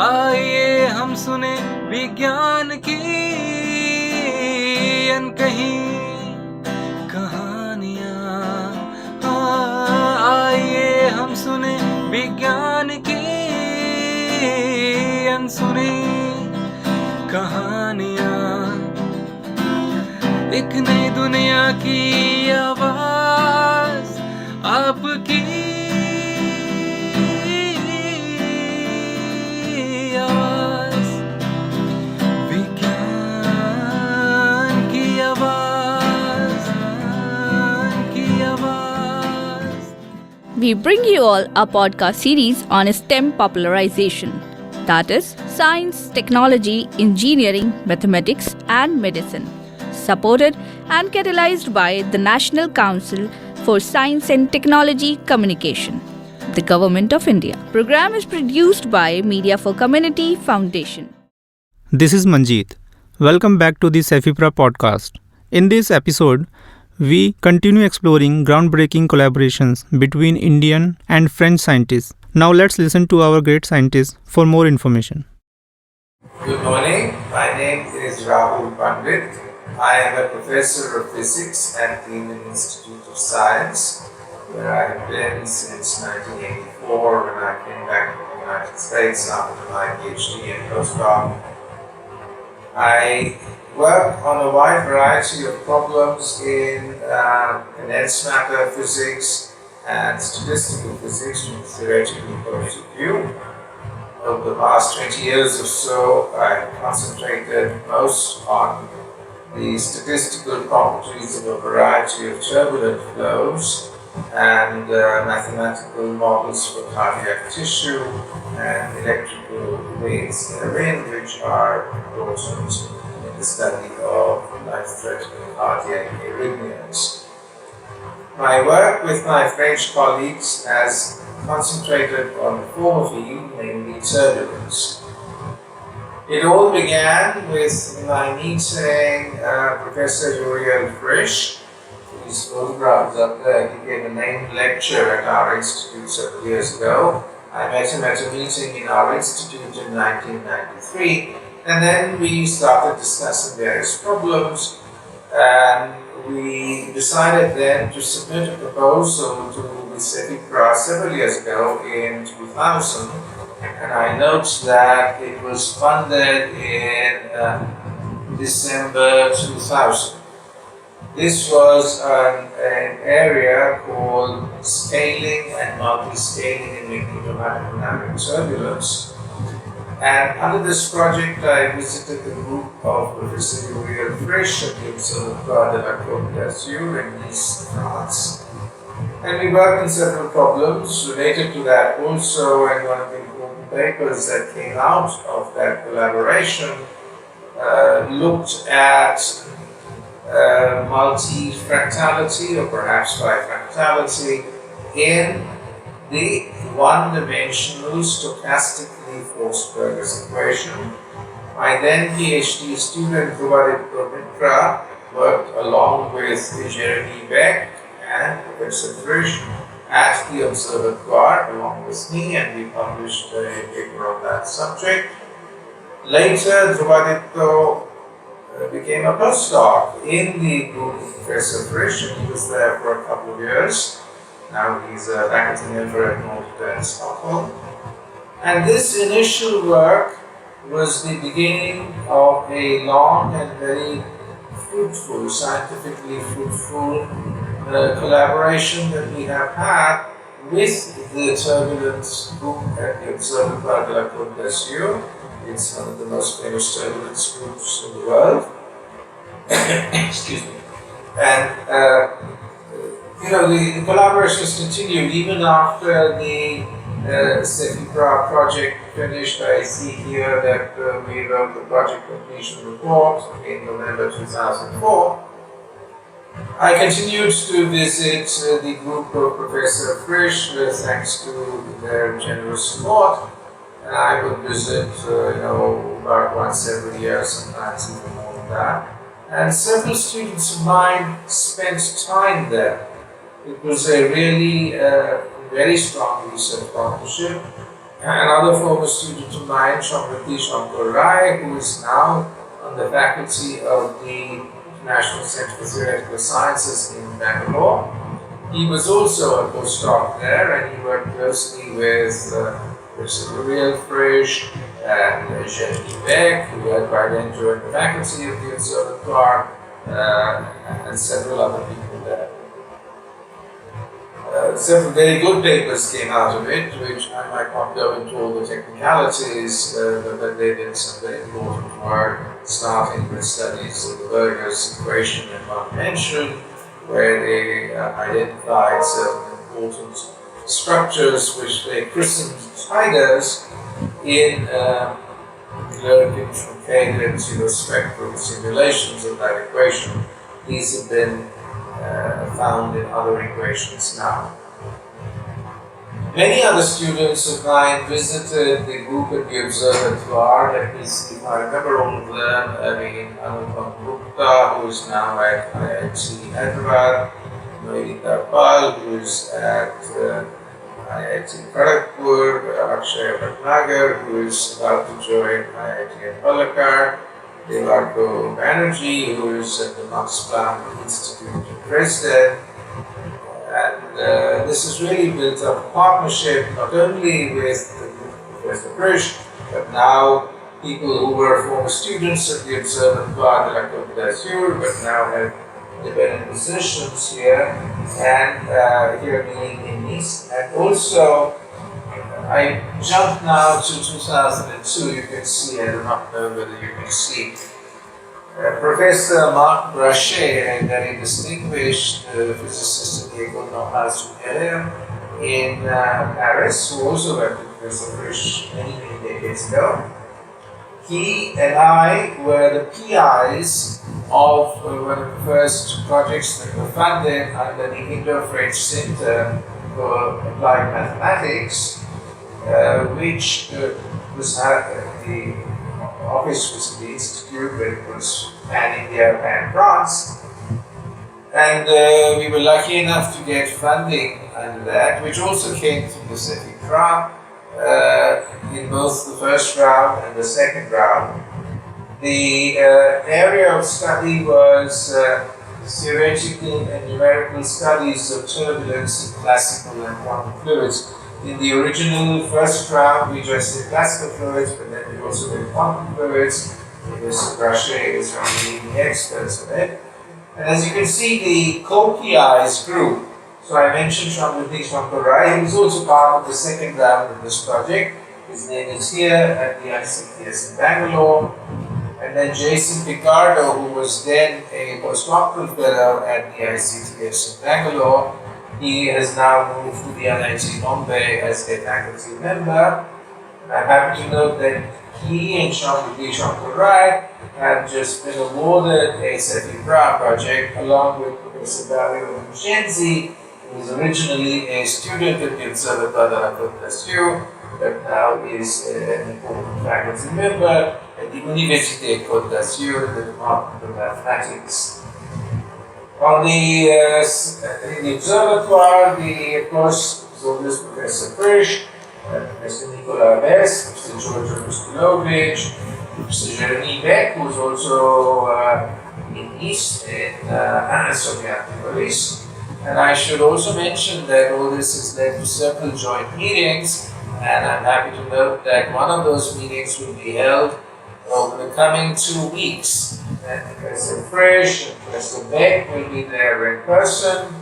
आइए हम सुने विज्ञान की अनकही कहानियाँ। आइए हम सुने विज्ञान की अनसुनी कहानियाँ। एक नई दुनिया की आवाज़ आपकी आवाज़, विज्ञान की आवाज़, की आवाज़। We bring you all a podcast series on STEM popularization, that is, science, technology, engineering, mathematics, and medicine, supported and catalyzed by the National Council for Science and Technology Communication, the Government of India. Program is produced by Media for Community Foundation. This is Manjeet. Welcome back to the Cefipra podcast. In this episode, we continue exploring groundbreaking collaborations between Indian and French scientists. Now let's listen to our great scientists for more information. Good morning. My name is Rahul Pandit. I am a professor of physics at the Indian Institute of Science, where I have been since 1984 when I came back to the United States after my PhD and postdoc. I work on a wide variety of problems in condensed matter physics and statistical physics from a theoretical point of view. Over the past 20 years or so, I have concentrated most on the statistical properties of a variety of turbulent flows and mathematical models for cardiac tissue and electrical waves therein, which are important in the study of life-threatening cardiac arrhythmias. My work with my French colleagues has concentrated on the former field, namely turbulence. It all began with my meeting Professor Indo French. His photograph is up there. He gave a named lecture at our institute several years ago. I met him at a meeting in our institute in 1993, and then we started discussing various problems, and we decided then to submit a proposal to the Cefipra several years ago in 2000. And I note that it was funded in December 2000. This was an area called scaling and multi-scaling in electrodynamic turbulence. And under this project, I visited the group of Professor Indo French at the Observatoire de la Côte d'Azur in Nice, France. And we worked on several problems related to that also, and one of the important papers that came out of that collaboration looked at multifractality, or perhaps bifractality, in the one-dimensional stochastically forced Burger's equation. My then PhD student Rahul worked along with Jeremy Beck and Professor Frisch at the Observatoire along with me, and we published a paper on that subject. Later, Drupaditya became a postdoc in the group of Professor Frisch, and he was there for a couple of years. Now he's a faculty member at Pandit in Stockholm. And this initial work was the beginning of a long and very fruitful, scientifically fruitful collaboration that we have had with the turbulence group at the Observatoire de la Côte d'Azur. It's one of the most famous turbulence groups in the world. Excuse me. And the collaborations continued even after the Cefipra project finished. I see here that we wrote the project completion report in November 2004. I continued to visit the group of Professor Frisch thanks to their generous support, and I would visit about once every year, sometimes even more than that. And several students of mine spent time there. It was a really very strong research partnership, Another former student of mine, Pandit Rai, who is now on the faculty of the National Center for Theoretical Sciences in Bangalore. He was also a postdoc there, and he worked closely with Indo French and Rahul Beck, who had by then joined the faculty of the Observatoire, and several other people there. Several very good papers came out of it, which I might not go into all the technicalities, but they did some very important work, starting with studies of the Berger's equation in one dimension, where they identified certain important structures which they christened tigers in Lurkin truncated spectral simulations of that equation. These have been found in other equations now. Many other students of mine visited the group at the Observatoire. Let me see if I remember all of them. I mean, Anupam Gupta, who is now at IIT Hyderabad, Noelita Pal, who is at IIT Kharagpur, Akshay Bhatnagar, who is about to join IIT Palakkad, Devarko Banerjee, who is at the Max Planck Institute in Dresden. And this has really built up a partnership not only with the group of Professor Krish, but now people who were former students at the Observatoire de la Côte d'Azur, but now have independent positions here, and here being in Nice. And also, I jump now to 2002, you can see, I do not know whether you can see, Professor Marc Brachet, a very distinguished physicist at the École Normale Supérieure in Paris, who also worked with Professor Frisch many decades ago. He and I were the PIs of one of the first projects that were funded under the Indo French Center for Applied Mathematics, which was the office was in the institute, but it was pan-India, pan-France. And we were lucky enough to get funding under that, which also came through the CEFIPRA in both the first round and the second round. The area of study was theoretical and numerical studies of turbulence in classical and quantum fluids. In the original first round, we just did classical fluids, but then we also did quantum fluids. Professor Brachet is one of the leading experts on it. And as you can see, the co-PIs group. So I mentioned Pandit Rai, who is also part of the second round of this project. His name is here at the ICTS in Bangalore. And then Jason Picardo, who was then a postdoctoral fellow at the ICTS in Bangalore. He has now moved to the IIT Bombay as a faculty member. I'm happy to note that he and Pandit Rai have just been awarded a CEFIPRA project along with Professor Dario Vincenzi, who was originally a student at the Observatoire de la Côte d'Azur, but now is an important faculty member at the Université Côte d'Azur, the Department of Mathematics. On in the Observatoire, of course, was always Professor Frisch, Mr. Nicolas Bess, Mr. George Mustilovich, Mr. Jeremy Beck, who is also in East in Soviet-Police. And I should also mention that all this has led to several joint meetings, and I'm happy to note that one of those meetings will be held over the coming 2 weeks. And Professor Frisch and Professor Beck will be there in person.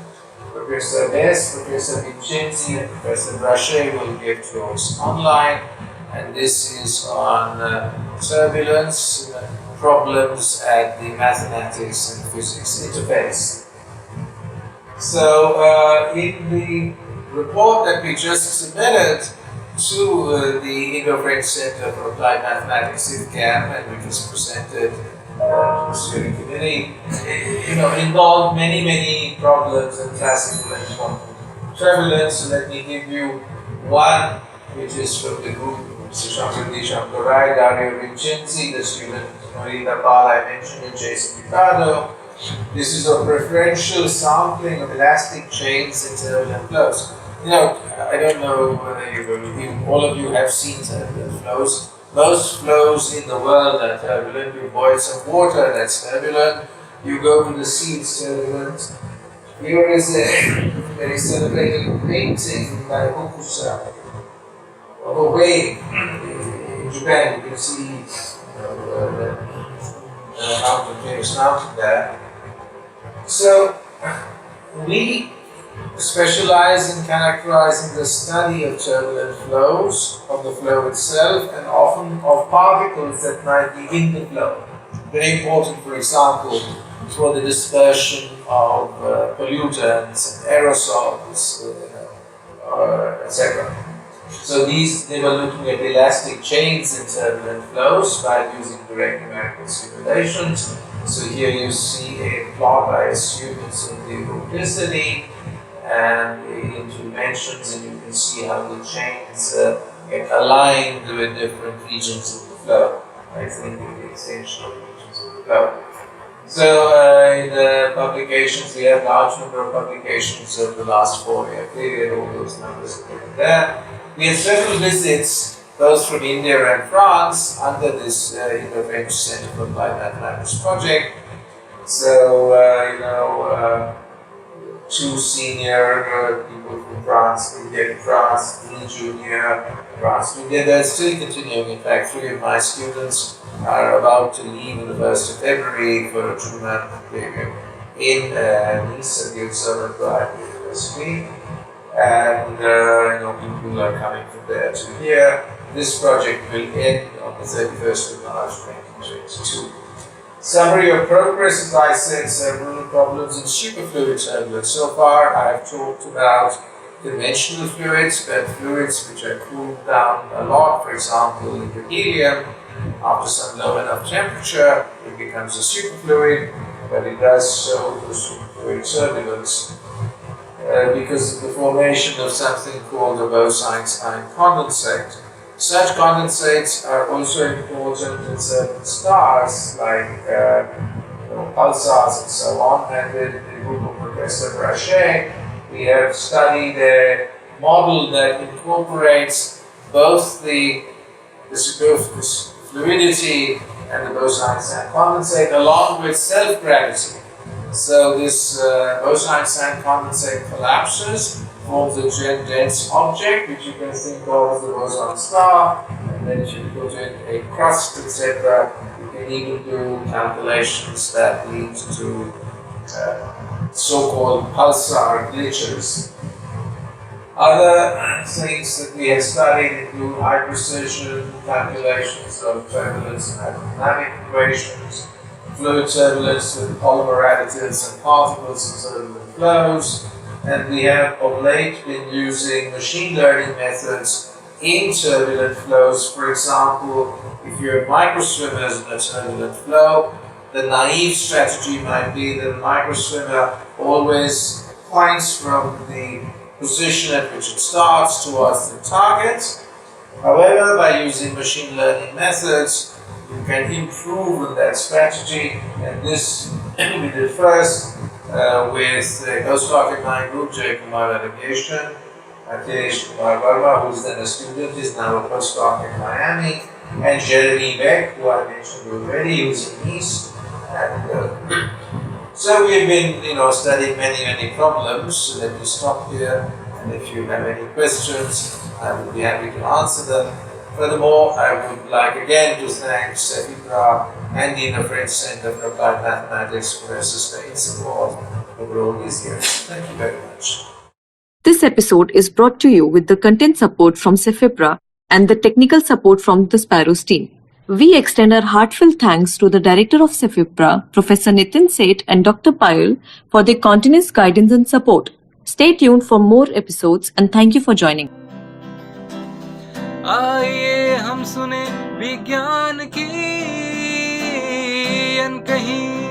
Professor Bess, Professor Vincenzi, and Professor Brachet will give talks online. And this is on turbulence problems at the mathematics and physics interface. So in the report that we just submitted to the Indo French Center for Applied Mathematics, VKA, and which was presented to the steering committee, involved many problems in classical and quantum turbulence. So let me give you one, which is from the group Mr. Rai, Dario Vincenzi, the student Noelita Pal I mentioned, and Jason Picardo. This is a preferential sampling of elastic chains in turbulent flows. I don't know whether you will review all of you have seen turbulent flows. Most flows in the world are turbulent. You boil some water, that's turbulent. You go to the sea, it's turbulent. Here is a very celebrated painting by Hokusai of a wave in Japan. You can see the mountain, famous mountain there. So we specialize in characterizing the study of turbulent flows, of the flow itself, and often of particles that might be in the flow. Very important, for example, for the dispersion of pollutants and aerosols, etc. So they were looking at elastic chains in turbulent flows by using direct numerical simulations. So here you see a plot, I assume it's in the vorticity and in dimensions, and you can see how the chains get aligned with different regions of the flow. I think in the extension of regions of the flow. So in the publications, we have a large number of publications of the last 4-year period, all those numbers are given there. We had several visits, both from India and France, under this Indo French Center for Applied Mathematics project. So, 2 senior people from France, India to France, 3 junior, France to India. They're still continuing. In fact, 3 of my students are about to leave on the 1st of February for a 2-month period in Nice at the Observatory University. And people are coming from there to here. This project will end on the 31st of March 2022. Summary of progress, as I said, several problems in superfluid turbulence. So far, I have talked about conventional fluids, but fluids which are cooled down a lot, for example, in helium, after some low enough temperature, it becomes a superfluid, but it does show the superfluid turbulence because of the formation of something called a Bose-Einstein condensate. Such condensates are also important in certain stars, like pulsars and so on. And with the group of Professor Brachet, we have studied a model that incorporates both the superfluous fluidity and the Bose-Einstein condensate along with self-gravity. So this Bose-Einstein condensate collapses, forms a dense object, which you can think of as the boson star, and then if you put in a crust, etc., you can even do calculations that lead to so-called pulsar glitches. Other things that we have studied include high precision calculations of turbulence and hydrodynamic equations, fluid turbulence with polymer additives and particles in turbulent flows, and we have of late been using machine learning methods in turbulent flows. For example, if you have microswimmers in a turbulent flow, the naive strategy might be that the microswimmer always points from the position at which it starts towards the target. However, by using machine learning methods, you can improve on that strategy, and this we did first with the postdoc in my group, J. Kumar Navigation, Akhilesh Kumar Verma, who is then a student, is now a postdoc in Miami, and Jeremy Beck, who I mentioned already, who's in East. And so we've been, studying many problems. So let me stop here, and if you have any questions, I would be happy to answer them. Furthermore, I would like again to thank CEFIPRA and the Indo French Center for Applied Mathematics for their sustained support over all these years. Thank you very much. This episode is brought to you with the content support from CEFIPRA and the technical support from the Sparrows team. We extend our heartfelt thanks to the Director of CEFIPRA, Professor Nitin Seth and Dr. Payal for their continuous guidance and support. Stay tuned for more episodes and thank you for joining. आइए हम सुने विज्ञान की अनकही